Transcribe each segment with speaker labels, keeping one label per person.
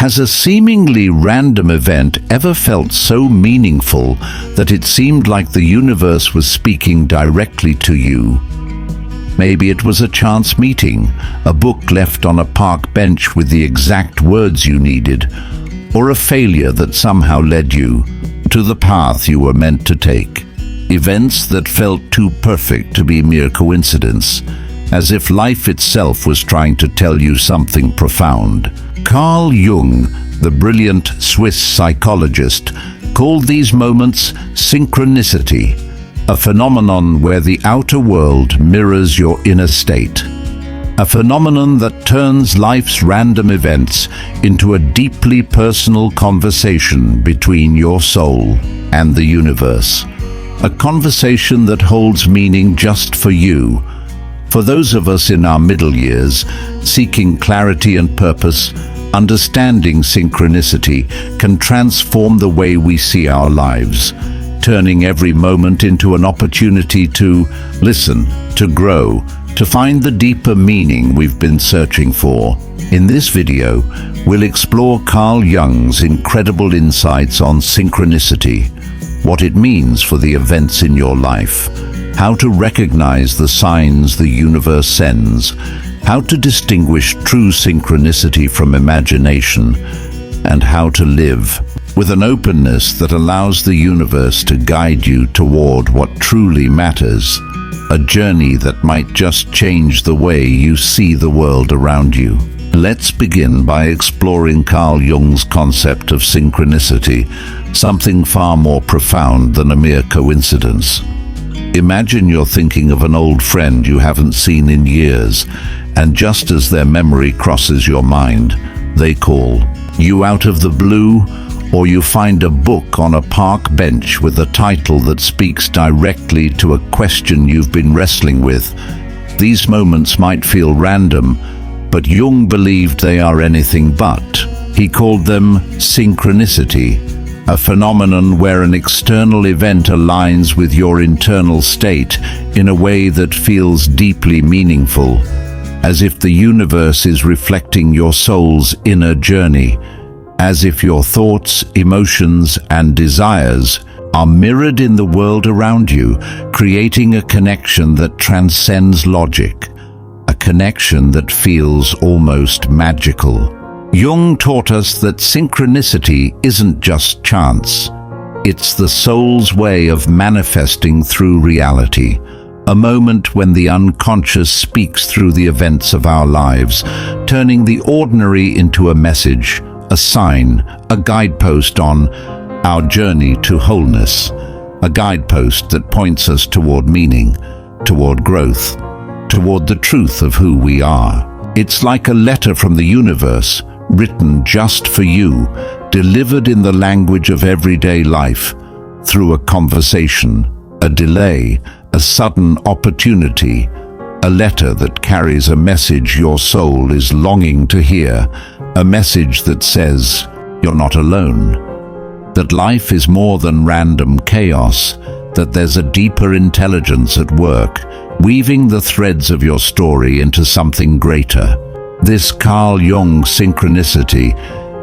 Speaker 1: Has a seemingly random event ever felt so meaningful that it seemed like the universe was speaking directly to you? Maybe it was a chance meeting, a book left on a park bench with the exact words you needed, or a failure that somehow led you to the path you were meant to take. Events that felt too perfect to be mere coincidence, as if life itself was trying to tell you something profound. Carl Jung, the brilliant Swiss psychologist, called these moments synchronicity, a phenomenon where the outer world mirrors your inner state. A phenomenon that turns life's random events into a deeply personal conversation between your soul and the universe. A conversation that holds meaning just for you. For those of us in our middle years, seeking clarity and purpose, understanding synchronicity can transform the way we see our lives, turning every moment into an opportunity to listen, to grow, to find the deeper meaning we've been searching for. In this video, we'll explore Carl Jung's incredible insights on synchronicity, what it means for the events in your life, how to recognize the signs the universe sends, how to distinguish true synchronicity from imagination, and how to live with an openness that allows the universe to guide you toward what truly matters, a journey that might just change the way you see the world around you. Let's begin by exploring Carl Jung's concept of synchronicity, something far more profound than a mere coincidence. Imagine you're thinking of an old friend you haven't seen in years, and just as their memory crosses your mind, they call you out of the blue, or you find a book on a park bench with a title that speaks directly to a question you've been wrestling with. These moments might feel random, but Jung believed they are anything but. He called them synchronicity, a phenomenon where an external event aligns with your internal state in a way that feels deeply meaningful, as if the universe is reflecting your soul's inner journey, as if your thoughts, emotions, and desires are mirrored in the world around you, creating a connection that transcends logic, a connection that feels almost magical. Jung taught us that synchronicity isn't just chance. It's the soul's way of manifesting through reality, a moment when the unconscious speaks through the events of our lives, turning the ordinary into a message, a sign, a guidepost on our journey to wholeness, a guidepost that points us toward meaning, toward growth, toward the truth of who we are. It's like a letter from the universe, written just for you, delivered in the language of everyday life, through a conversation, a delay, a sudden opportunity, a letter that carries a message your soul is longing to hear, a message that says, you're not alone, that life is more than random chaos, that there's a deeper intelligence at work, weaving the threads of your story into something greater. This Carl Jung synchronicity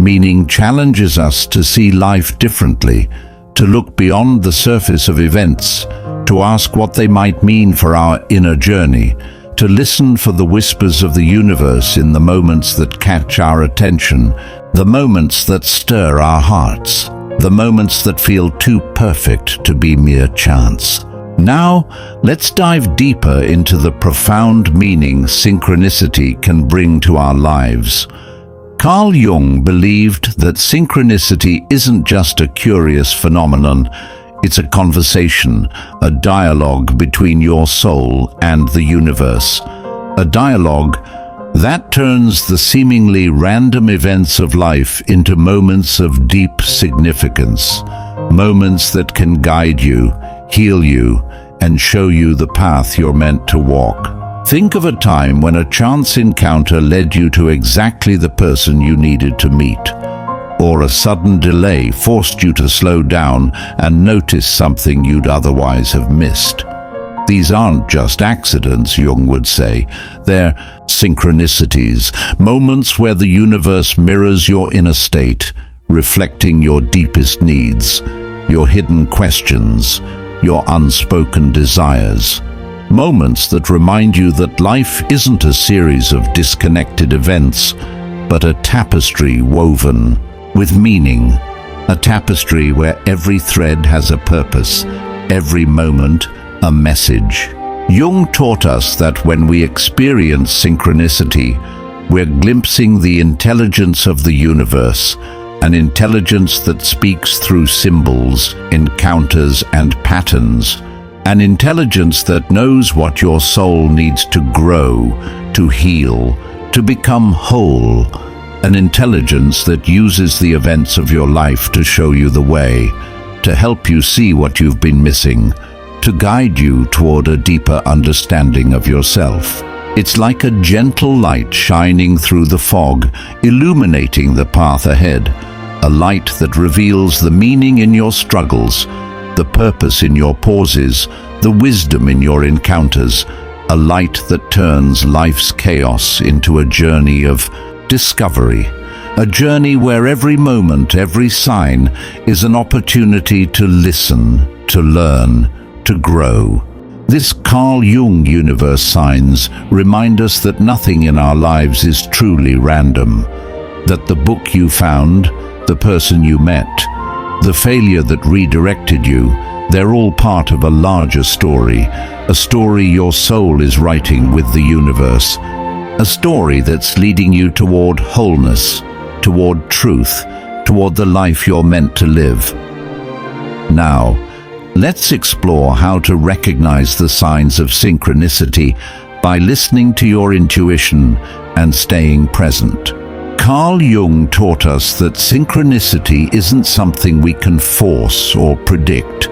Speaker 1: meaning challenges us to see life differently, to look beyond the surface of events, to ask what they might mean for our inner journey, to listen for the whispers of the universe in the moments that catch our attention, the moments that stir our hearts, the moments that feel too perfect to be mere chance. Now, let's dive deeper into the profound meaning synchronicity can bring to our lives. Carl Jung believed that synchronicity isn't just a curious phenomenon, it's a conversation, a dialogue between your soul and the universe. A dialogue that turns the seemingly random events of life into moments of deep significance, moments that can guide you, heal you, and show you the path you're meant to walk. Think of a time when a chance encounter led you to exactly the person you needed to meet, or a sudden delay forced you to slow down and notice something you'd otherwise have missed. These aren't just accidents, Jung would say. They're synchronicities, moments where the universe mirrors your inner state, reflecting your deepest needs, your hidden questions, your unspoken desires. Moments that remind you that life isn't a series of disconnected events, but a tapestry woven with meaning. A tapestry where every thread has a purpose, every moment a message. Jung taught us that when we experience synchronicity, we're glimpsing the intelligence of the universe, an intelligence that speaks through symbols, encounters, and patterns, an intelligence that knows what your soul needs to grow, to heal, to become whole, an intelligence that uses the events of your life to show you the way, to help you see what you've been missing, to guide you toward a deeper understanding of yourself. It's like a gentle light shining through the fog, illuminating the path ahead, a light that reveals the meaning in your struggles, the purpose in your pauses, the wisdom in your encounters, a light that turns life's chaos into a journey of discovery, a journey where every moment, every sign is an opportunity to listen, to learn, to grow. This Carl Jung universe signs remind us that nothing in our lives is truly random, that the book you found, the person you met, the failure that redirected you, they're all part of a larger story, a story your soul is writing with the universe, a story that's leading you toward wholeness, toward truth, toward the life you're meant to live. Now, let's explore how to recognize the signs of synchronicity by listening to your intuition and staying present. Carl Jung taught us that synchronicity isn't something we can force or predict.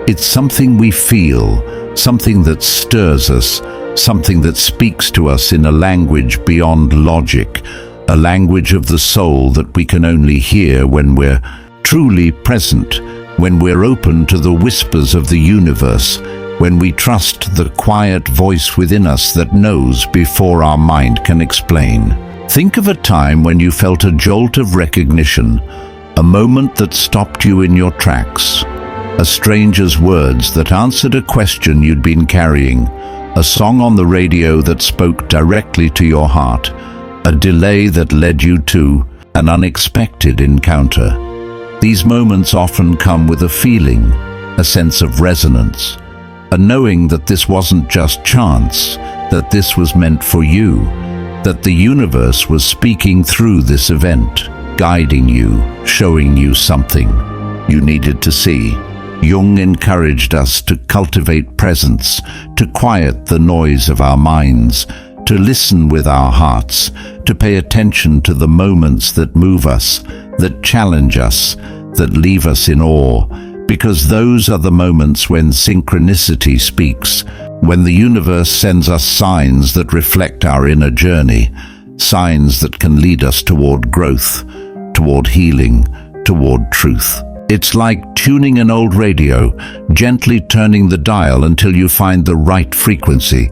Speaker 1: It's something we feel, something that stirs us, something that speaks to us in a language beyond logic, a language of the soul that we can only hear when we're truly present, when we're open to the whispers of the universe, when we trust the quiet voice within us that knows before our mind can explain. Think of a time when you felt a jolt of recognition, a moment that stopped you in your tracks, a stranger's words that answered a question you'd been carrying, a song on the radio that spoke directly to your heart, a delay that led you to an unexpected encounter. These moments often come with a feeling, a sense of resonance, a knowing that this wasn't just chance, that this was meant for you, that the universe was speaking through this event, guiding you, showing you something you needed to see. Jung encouraged us to cultivate presence, to quiet the noise of our minds, to listen with our hearts, to pay attention to the moments that move us, that challenge us, that leave us in awe, because those are the moments when synchronicity speaks, when the universe sends us signs that reflect our inner journey, signs that can lead us toward growth, toward healing, toward truth. It's like tuning an old radio, gently turning the dial until you find the right frequency,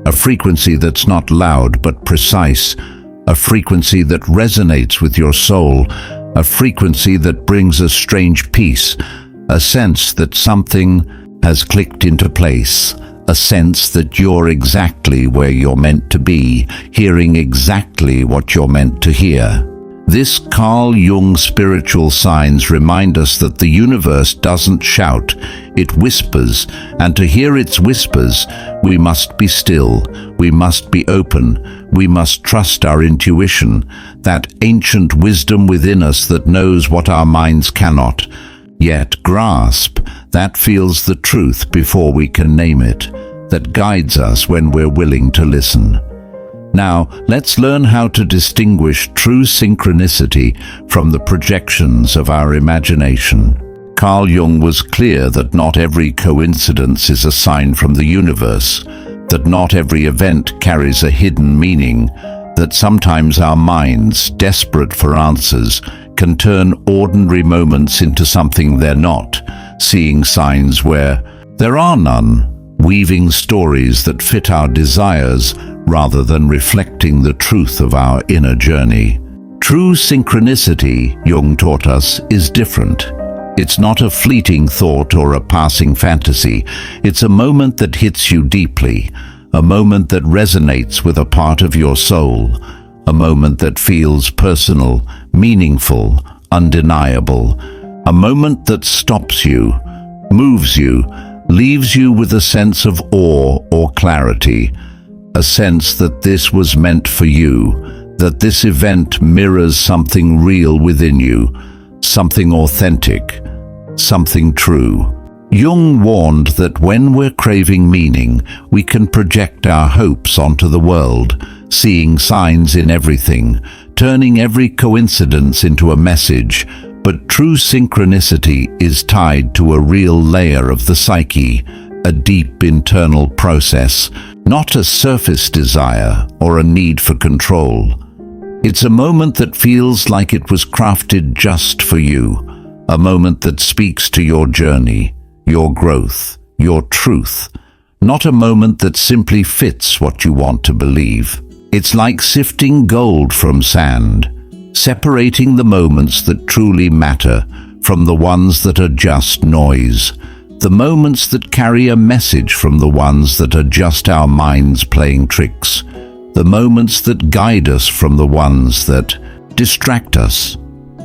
Speaker 1: a frequency that's not loud but precise, a frequency that resonates with your soul, a frequency that brings a strange peace, a sense that something has clicked into place, a sense that you're exactly where you're meant to be, hearing exactly what you're meant to hear. This Carl Jung spiritual signs remind us that the universe doesn't shout, it whispers, and to hear its whispers, we must be still, we must be open, we must trust our intuition, that ancient wisdom within us that knows what our minds cannot yet grasp, that feels the truth before we can name it, that guides us when we're willing to listen. Now, let's learn how to distinguish true synchronicity from the projections of our imagination. Carl Jung was clear that not every coincidence is a sign from the universe, that not every event carries a hidden meaning, that sometimes our minds, desperate for answers, can turn ordinary moments into something they're not, seeing signs where there are none, weaving stories that fit our desires rather than reflecting the truth of our inner journey. True synchronicity, Jung taught us, is different. It's not a fleeting thought or a passing fantasy. It's a moment that hits you deeply, a moment that resonates with a part of your soul, a moment that feels personal, meaningful, undeniable, a moment that stops you, moves you, leaves you with a sense of awe or clarity, a sense that this was meant for you, that this event mirrors something real within you, something authentic, something true. Jung warned that when we're craving meaning, we can project our hopes onto the world, seeing signs in everything, turning every coincidence into a message. But true synchronicity is tied to a real layer of the psyche, a deep internal process, not a surface desire or a need for control. It's a moment that feels like it was crafted just for you, a moment that speaks to your journey, your growth, your truth, not a moment that simply fits what you want to believe. It's like sifting gold from sand, separating the moments that truly matter from the ones that are just noise, the moments that carry a message from the ones that are just our minds playing tricks, the moments that guide us from the ones that distract us.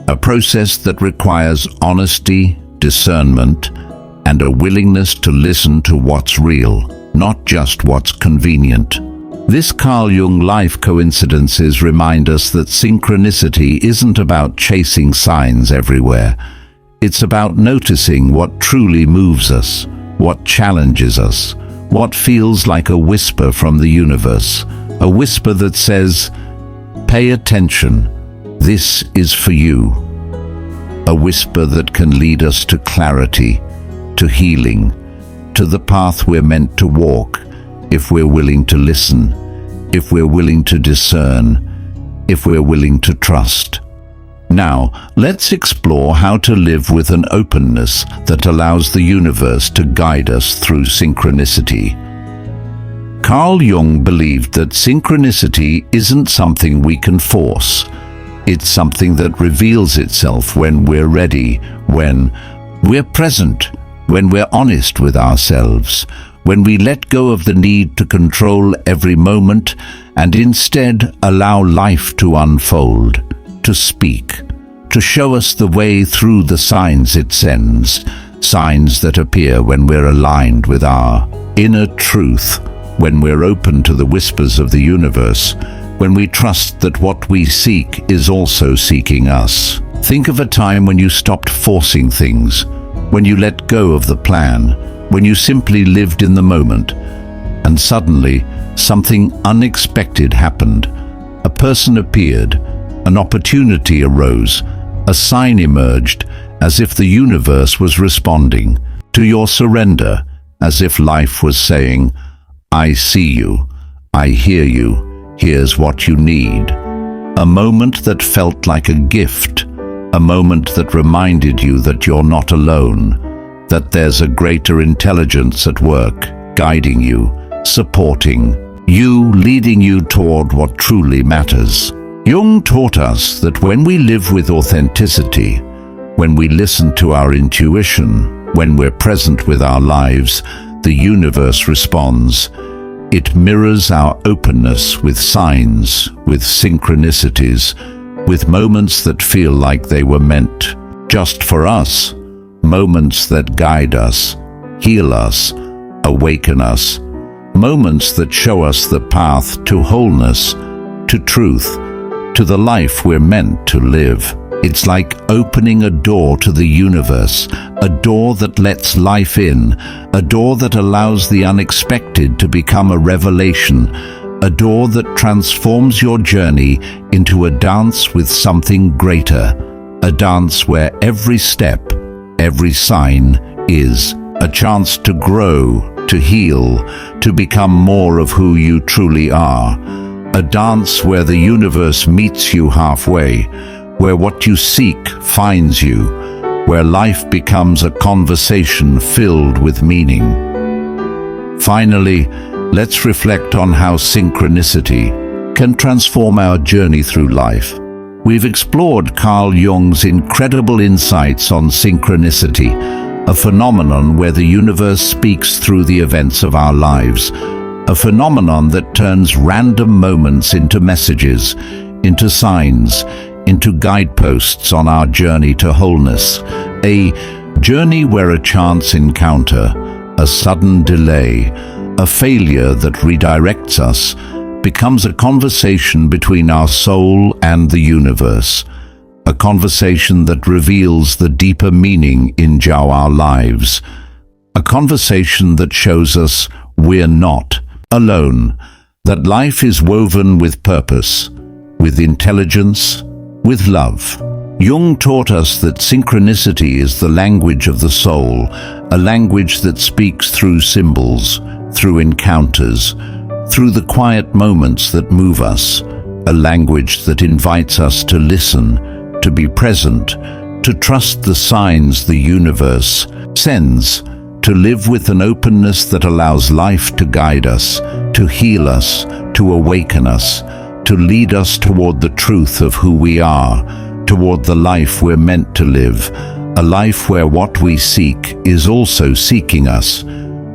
Speaker 1: A process that requires honesty, discernment, and a willingness to listen to what's real, not just what's convenient. This Carl Jung life coincidences remind us that synchronicity isn't about chasing signs everywhere. It's about noticing what truly moves us, what challenges us, what feels like a whisper from the universe, a whisper that says, "Pay attention, this is for you." A whisper that can lead us to clarity, to healing, to the path we're meant to walk, if we're willing to listen, if we're willing to discern, if we're willing to trust. Now, let's explore how to live with an openness that allows the universe to guide us through synchronicity. Carl Jung believed that synchronicity isn't something we can force. It's something that reveals itself when we're ready, when we're present, when we're honest with ourselves, when we let go of the need to control every moment and instead allow life to unfold, to speak, to show us the way through the signs it sends, signs that appear when we're aligned with our inner truth, when we're open to the whispers of the universe, when we trust that what we seek is also seeking us. Think of a time when you stopped forcing things, when you let go of the plan, when you simply lived in the moment, and suddenly something unexpected happened. A person appeared, an opportunity arose, a sign emerged, as if the universe was responding to your surrender, as if life was saying, "I see you, I hear you, here's what you need." A moment that felt like a gift, a moment that reminded you that you're not alone, that there's a greater intelligence at work, guiding you, supporting you, leading you toward what truly matters. Jung taught us that when we live with authenticity, when we listen to our intuition, when we're present with our lives, the universe responds. It mirrors our openness with signs, with synchronicities, with moments that feel like they were meant just for us, moments that guide us, heal us, awaken us, moments that show us the path to wholeness, to truth, to the life we're meant to live. It's like opening a door to the universe, a door that lets life in, a door that allows the unexpected to become a revelation, a door that transforms your journey into a dance with something greater, a dance where every step, every sign is a chance to grow, to heal, to become more of who you truly are. A dance where the universe meets you halfway, where what you seek finds you, where life becomes a conversation filled with meaning. Finally, let's reflect on how synchronicity can transform our journey through life. We've explored Carl Jung's incredible insights on synchronicity, a phenomenon where the universe speaks through the events of our lives, a phenomenon that turns random moments into messages, into signs, into guideposts on our journey to wholeness, a journey where a chance encounter, a sudden delay, a failure that redirects us, becomes a conversation between our soul and the universe, a conversation that reveals the deeper meaning in our lives, a conversation that shows us we're not alone, that life is woven with purpose, with intelligence, with love. Jung taught us that synchronicity is the language of the soul, a language that speaks through symbols, through encounters, through the quiet moments that move us, a language that invites us to listen, to be present, to trust the signs the universe sends, to live with an openness that allows life to guide us, to heal us, to awaken us, to lead us toward the truth of who we are, toward the life we're meant to live, a life where what we seek is also seeking us,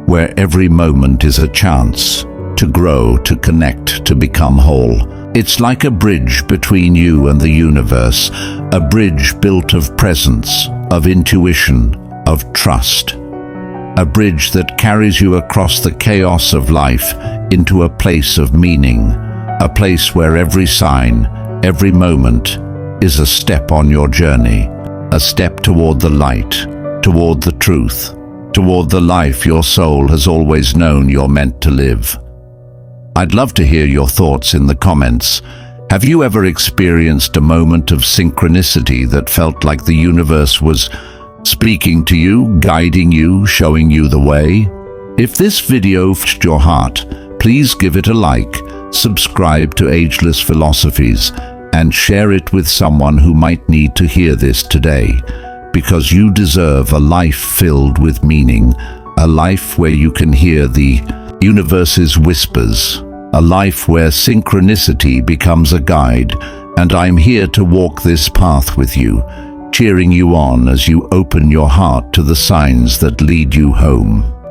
Speaker 1: where every moment is a chance to grow, to connect, to become whole. It's like a bridge between you and the universe, a bridge built of presence, of intuition, of trust. A bridge that carries you across the chaos of life into a place of meaning, a place where every sign, every moment is a step on your journey, a step toward the light, toward the truth, toward the life your soul has always known you're meant to live. I'd love to hear your thoughts in the comments. Have you ever experienced a moment of synchronicity that felt like the universe was speaking to you, guiding you, showing you the way? If this video touched your heart, please give it a like, subscribe to Ageless Philosophies, and share it with someone who might need to hear this today, because you deserve a life filled with meaning, a life where you can hear the universe's whispers, a life where synchronicity becomes a guide, and I'm here to walk this path with you, cheering you on as you open your heart to the signs that lead you home.